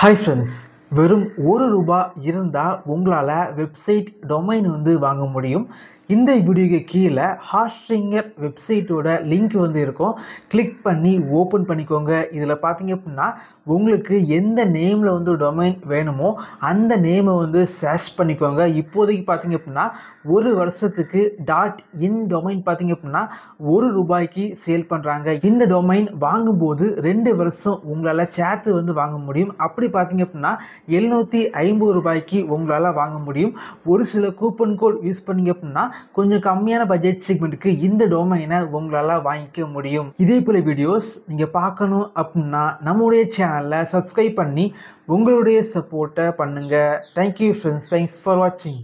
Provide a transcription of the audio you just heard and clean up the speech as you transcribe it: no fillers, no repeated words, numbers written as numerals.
Hi friends, வெறும் ₹1 இருந்தால் உங்களால் வெப்சைட் டொமைன் வாங்க முடியும். இந்த வீடியோக்கு கீழே ஹாஸ்ட்ரிங்கர் வெப்சைட்டோட லிங்க் இருக்கும். கிளிக் பண்ணி ஓப்பன் பண்ணிக்கோங்க. இதில் பார்த்தீங்க அப்படின்னா உங்களுக்கு எந்த நேமில் டொமைன் வேணுமோ அந்த நேமை சர்ச் பண்ணிக்கோங்க. இப்போதைக்கு பார்த்தீங்க அப்படின்னா ஒரு வருஷத்துக்கு .in டொமைன் பார்த்தீங்க அப்படின்னா ₹1க்கு சேல் பண்ணுறாங்க. இந்த டொமைன் வாங்கும்போது 2 வருஷம் உங்களால் சேர்த்து வாங்க முடியும். அப்படி பார்த்தீங்க அப்படின்னா ₹750க்கு உங்களால் வாங்க முடியும். ஒரு சில கூப்பன் கோட் யூஸ் பண்ணிங்க அப்படின்னா கொஞ்சம் கம்மியான பட்ஜெட் செக்மெண்ட்டுக்கு இந்த டொமைனை உங்களால் வாங்கிக்க முடியும். இதே போல வீடியோஸ் நீங்கள் பார்க்கணும் அப்படின்னா நம்முடைய சேனலை சப்ஸ்கிரைப் பண்ணி உங்களுடைய சப்போர்ட்டை பண்ணுங்கள். Thank you friends. தேங்க்ஸ் ஃபார் வாட்சிங்.